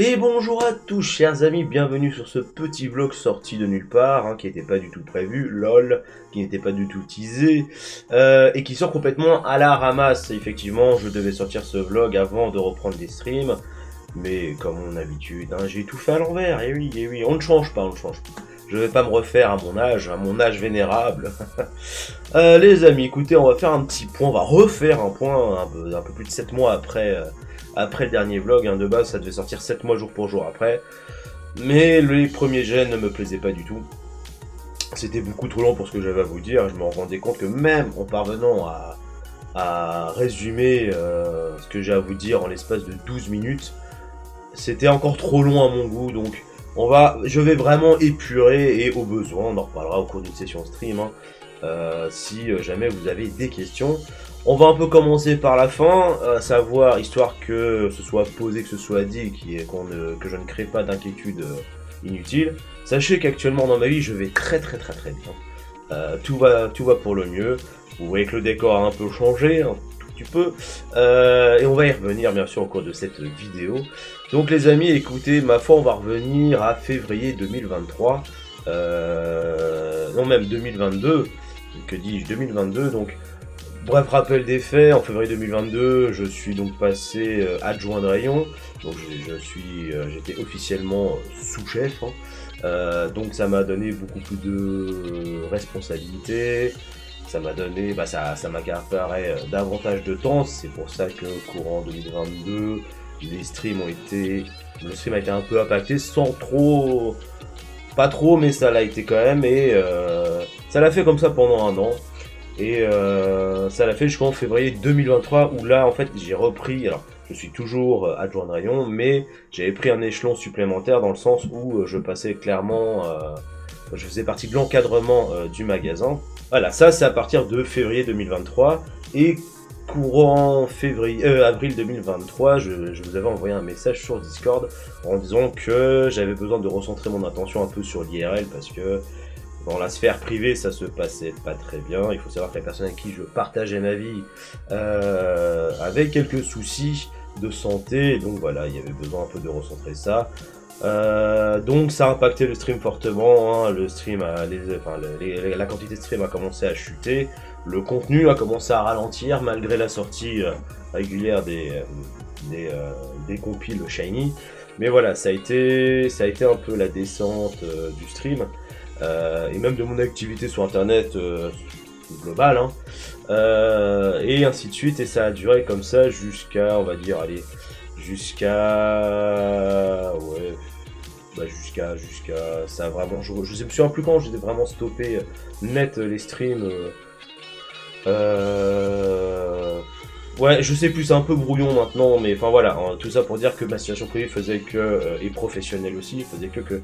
Et bonjour à tous chers amis, bienvenue sur ce petit vlog sorti de nulle part, qui n'était pas du tout prévu, lol, qui n'était pas du tout teasé, et qui sort complètement à la ramasse. Effectivement, je devais sortir ce vlog avant de reprendre des streams, mais comme mon habitude, j'ai tout fait à l'envers, et oui, on ne change pas, on ne change pas. Je vais pas me refaire à mon âge vénérable. Les amis, écoutez, on va faire un petit point, on va refaire un point un peu plus de 7 mois après le dernier vlog. De base, ça devait sortir 7 mois jour pour jour après. Mais les premiers gènes ne me plaisaient pas du tout. C'était beaucoup trop long pour ce que j'avais à vous dire. Je me rendais compte que même en parvenant à résumer ce que j'ai à vous dire en l'espace de 12 minutes, c'était encore trop long à mon goût. Donc je vais vraiment épurer et au besoin, on en reparlera au cours d'une session stream, si jamais vous avez des questions. On va un peu commencer par la fin, à savoir, histoire que ce soit posé, que ce soit dit, que je ne crée pas d'inquiétude inutile. Sachez qu'actuellement dans ma vie, je vais très bien. Tout va pour le mieux. Vous voyez que le décor a un peu changé, un tout petit peu. Et on va y revenir bien sûr au cours de cette vidéo. Donc les amis, écoutez, ma foi, on va revenir à février 2023. Non, même 2022. Que dis-je, 2022, donc... Bref rappel des faits, en février 2022, je suis donc passé adjoint de rayon, donc j'étais officiellement sous-chef, donc ça m'a donné beaucoup plus de responsabilités, ça m'a donné, ça m'accaparait davantage de temps, c'est pour ça que courant 2022, le stream a été un peu impacté, sans trop, pas trop, mais ça l'a été quand même, et ça l'a fait comme ça pendant un an. Et ça l'a fait jusqu'en février 2023 où là en fait j'ai repris, alors je suis toujours adjoint de rayon, mais j'avais pris un échelon supplémentaire dans le sens où je passais clairement, je faisais partie de l'encadrement du magasin. Voilà, ça c'est à partir de février 2023 et courant avril 2023, je vous avais envoyé un message sur Discord en disant que j'avais besoin de recentrer mon attention un peu sur l'IRL parce que dans la sphère privée, ça se passait pas très bien. Il faut savoir que la personne avec qui je partageais ma vie avait quelques soucis de santé. Et donc voilà, il y avait besoin un peu de recentrer ça. Donc ça a impacté le stream fortement. Le stream, la quantité de stream a commencé à chuter. Le contenu a commencé à ralentir malgré la sortie régulière des compiles Shiny. Mais voilà, ça a été un peu la descente du stream. Et même de mon activité sur internet globale, et ainsi de suite, et ça a duré comme ça jusqu'à, on va dire, jusqu'à ça vraiment, je me souviens plus quand j'ai vraiment stoppé net les streams. Ouais, je sais plus, c'est un peu brouillon maintenant, mais enfin voilà, tout ça pour dire que ma situation privée faisait que, et professionnelle aussi, faisait que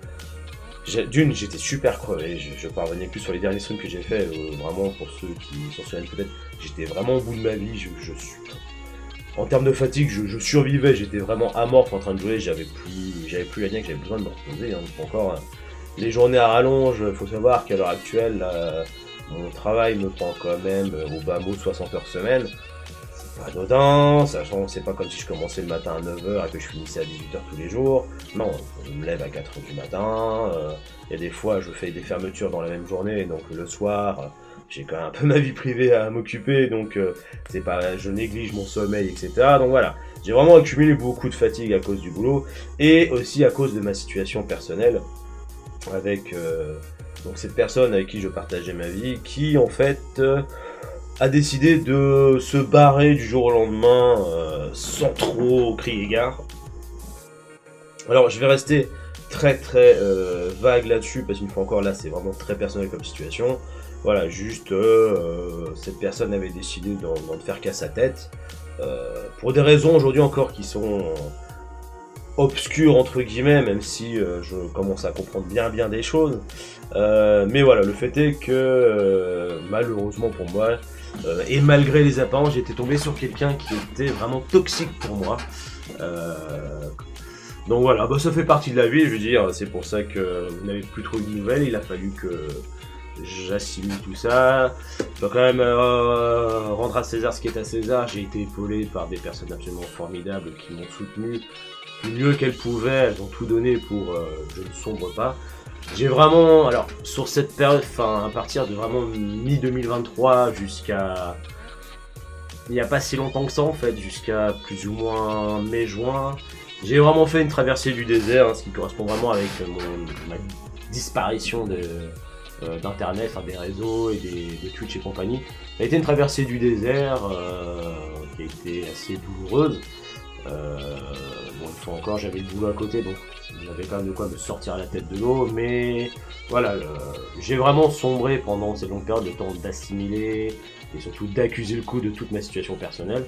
d'une, j'étais super crevé, je parvenais plus sur les derniers streams que j'ai fait, vraiment pour ceux qui s'en souviennent peut-être, j'étais vraiment au bout de ma vie, en termes de fatigue, je survivais, j'étais vraiment amorphe en train de jouer, j'avais plus la niaque, j'avais besoin de me reposer, encore, les journées à rallonge, faut savoir qu'à l'heure actuelle, mon travail me prend quand même au bas mot 60 heures semaine. Pas anodin, sachant que c'est pas comme si je commençais le matin à 9h et que je finissais à 18h tous les jours. Non, je me lève à 4h du matin, il y a des fois je fais des fermetures dans la même journée, donc le soir, j'ai quand même un peu ma vie privée à m'occuper, donc je néglige mon sommeil, etc. Donc voilà, j'ai vraiment accumulé beaucoup de fatigue à cause du boulot, et aussi à cause de ma situation personnelle, avec donc cette personne avec qui je partageais ma vie, qui en fait... a décidé de se barrer du jour au lendemain sans trop crier gare. Alors je vais rester très vague là-dessus parce qu'une fois encore là c'est vraiment très personnel comme situation. Voilà, juste cette personne avait décidé d'en faire qu'à sa tête. Pour des raisons aujourd'hui encore qui sont obscures entre guillemets, même si je commence à comprendre bien des choses. Mais voilà, le fait est que malheureusement pour moi, et malgré les apparences, j'étais tombé sur quelqu'un qui était vraiment toxique pour moi. Donc voilà, ça fait partie de la vie, je veux dire, c'est pour ça que vous n'avez plus trop de nouvelles, il a fallu que j'assimile tout ça. Je dois quand même rendre à César ce qui est à César. J'ai été épaulé par des personnes absolument formidables qui m'ont soutenu du mieux qu'elles pouvaient. Elles ont tout donné pour que je ne sombre pas. J'ai vraiment, alors sur cette période, enfin à partir de vraiment mi-2023 jusqu'à il n'y a pas si longtemps que ça en fait, jusqu'à plus ou moins mai-juin, j'ai vraiment fait une traversée du désert, hein, ce qui correspond vraiment avec ma disparition d'internet, enfin, des réseaux et de Twitch et compagnie. Ça a été une traversée du désert qui a été assez douloureuse. Bon, une fois encore, j'avais le boulot à côté, donc j'avais quand même de quoi me sortir la tête de l'eau, mais voilà, j'ai vraiment sombré pendant cette longue période, le temps d'assimiler et surtout d'accuser le coup de toute ma situation personnelle.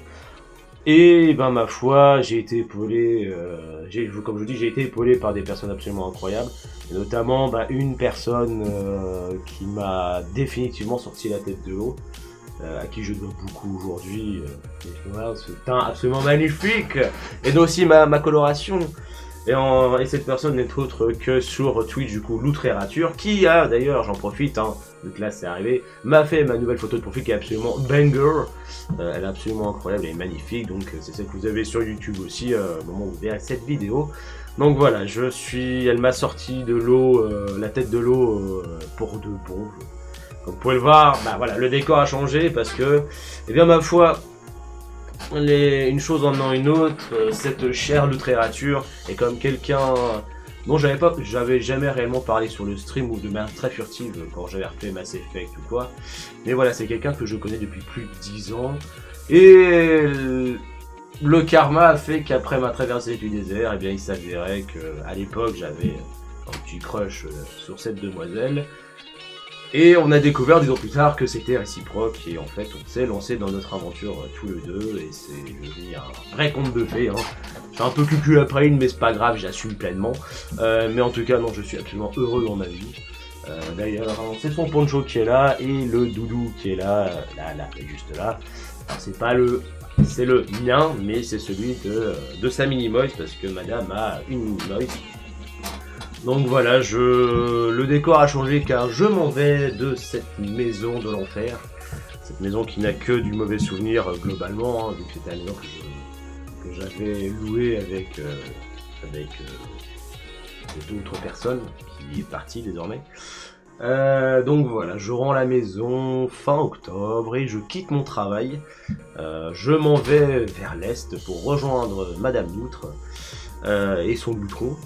Et ben ma foi, j'ai été épaulé, comme je vous dis, j'ai été épaulé par des personnes absolument incroyables, et notamment une personne qui m'a définitivement sorti la tête de l'eau, à qui je dois beaucoup aujourd'hui, ce teint absolument magnifique, et aussi ma coloration. Et cette personne n'est autre que sur Twitch, du coup, Loutrérature, qui a d'ailleurs, j'en profite, hein, vu que là c'est arrivé, m'a fait ma nouvelle photo de profil qui est absolument banger. Elle est absolument incroyable, elle est magnifique, donc c'est celle que vous avez sur YouTube aussi, au moment où vous verrez cette vidéo. Donc voilà, elle m'a sorti de l'eau, la tête de l'eau pour de bon. Comme vous pouvez le voir, voilà, le décor a changé parce que, eh bien ma foi, une chose en menant une autre, cette chère Loutrérature est comme quelqu'un dont j'avais jamais réellement parlé sur le stream ou de manière très furtive quand j'avais refait Mass Effect ou quoi. Mais voilà, c'est quelqu'un que je connais depuis plus de 10 ans. Et le karma a fait qu'après ma traversée du désert, eh bien il s'avérait qu'à l'époque j'avais un petit crush sur cette demoiselle. Et on a découvert 10 ans plus tard que c'était réciproque, et en fait on s'est lancé dans notre aventure tous les deux, et c'est devenu un vrai conte de fées. Hein. Je suis un peu cucu après une, mais c'est pas grave, j'assume pleinement. Mais en tout cas, non, je suis absolument heureux dans ma vie. D'ailleurs, c'est son poncho qui est là, et le doudou qui est là, juste là. Alors, c'est le mien, mais c'est celui de sa mini-moise, parce que madame a une mini-moise. Donc voilà, le décor a changé car je m'en vais de cette maison de l'enfer. Cette maison qui n'a que du mauvais souvenir globalement, hein, vu que c'était la maison que j'avais louée avec d'autres personnes qui est partie désormais. Donc voilà, je rends la maison fin octobre et je quitte mon travail. Je m'en vais vers l'est pour rejoindre Madame Loutre. Et son boutron.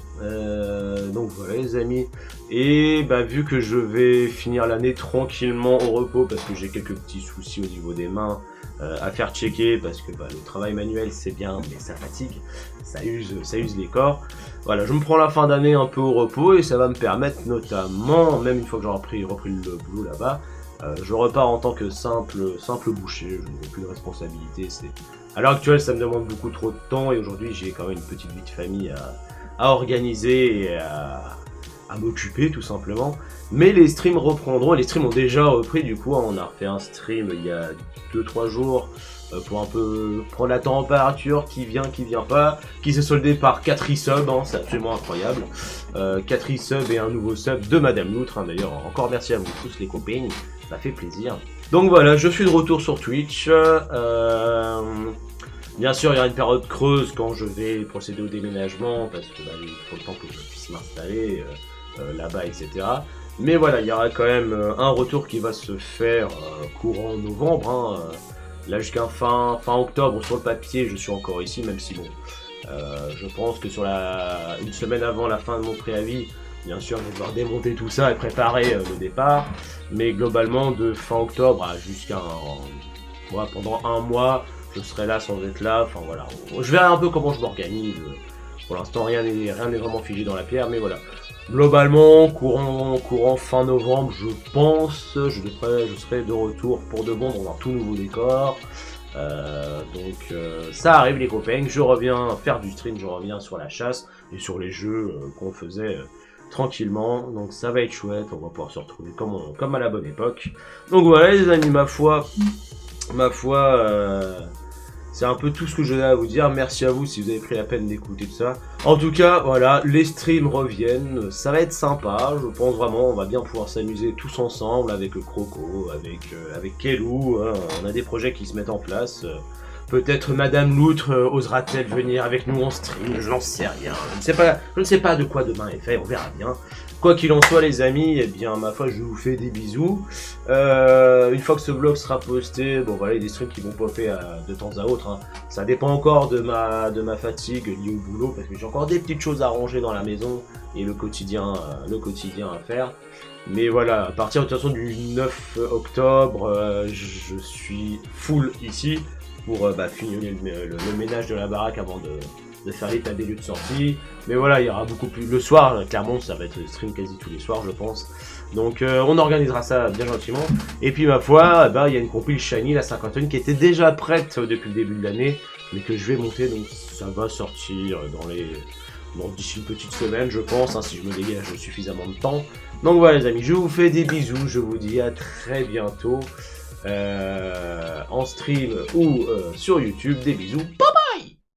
Donc voilà les amis. Et vu que je vais finir l'année tranquillement au repos parce que j'ai quelques petits soucis au niveau des mains à faire checker parce que le travail manuel c'est bien mais ça fatigue, ça use les corps. Voilà, je me prends la fin d'année un peu au repos et ça va me permettre notamment, même une fois que j'aurai repris le boulot là-bas, je repars en tant que simple boucher, je n'ai plus de responsabilité. À l'heure actuelle, ça me demande beaucoup trop de temps et aujourd'hui, j'ai quand même une petite vie de famille à organiser et à m'occuper tout simplement. Mais les streams reprendront, les streams ont déjà repris du coup, on a refait un stream il y a 2-3 jours pour un peu prendre la température, qui vient pas, qui s'est soldé par 4 resubs, hein, c'est absolument incroyable. 4 resubs et un nouveau sub de Madame Loutre, hein, d'ailleurs encore merci à vous tous les compagnes, ça fait plaisir. Donc voilà, je suis de retour sur Twitch. Bien sûr, il y aura une période creuse quand je vais procéder au déménagement, parce que il faut le temps que je puisse m'installer là-bas, etc. Mais voilà, il y aura quand même un retour qui va se faire courant novembre. Hein, là, jusqu'à fin octobre, sur le papier, je suis encore ici, même si bon, je pense que sur une semaine avant la fin de mon préavis, bien sûr, je vais devoir démonter tout ça et préparer le départ. Mais globalement, de fin octobre à pendant un mois, je serai là sans être là. Enfin voilà, je verrai un peu comment je m'organise. Pour l'instant, rien n'est vraiment figé dans la pierre, mais voilà. Globalement, courant fin novembre, je pense, je serai de retour pour de bon dans un tout nouveau décor. Donc ça arrive les copains, je reviens faire du stream, je reviens sur la chasse et sur les jeux qu'on faisait tranquillement, donc ça va être chouette, on va pouvoir se retrouver comme à la bonne époque. Donc voilà les amis, ma foi, C'est un peu tout ce que je à vous dire. Merci à vous si vous avez pris la peine d'écouter tout ça. En tout cas, voilà, les streams reviennent. Ça va être sympa. Je pense vraiment, on va bien pouvoir s'amuser tous ensemble avec Croco, avec Kelou. Hein. On a des projets qui se mettent en place. Peut-être Madame Loutre osera-t-elle venir avec nous en stream, je n'en sais rien. Je ne sais pas de quoi demain est fait, on verra bien. Quoi qu'il en soit les amis, eh bien ma foi je vous fais des bisous. Une fois que ce vlog sera posté, bon voilà, il y a des streams qui vont popper de temps à autre. Hein. Ça dépend encore de ma fatigue liée au boulot, parce que j'ai encore des petites choses à ranger dans la maison et le quotidien à faire. Mais voilà, à partir de toute façon du 9 octobre, je suis full ici. Pour finir le ménage de la baraque avant de faire l'état des lieux de sortie. Mais voilà, il y aura beaucoup plus... Le soir, clairement, ça va être stream quasi tous les soirs, je pense. Donc on organisera ça bien gentiment. Et puis ma foi, il y a une compile Shiny, la 51, qui était déjà prête depuis le début de l'année, mais que je vais monter, donc ça va sortir d'ici une petite semaine, je pense, hein, si je me dégage suffisamment de temps. Donc voilà les amis, je vous fais des bisous, je vous dis à très bientôt. En stream ou sur YouTube, des bisous.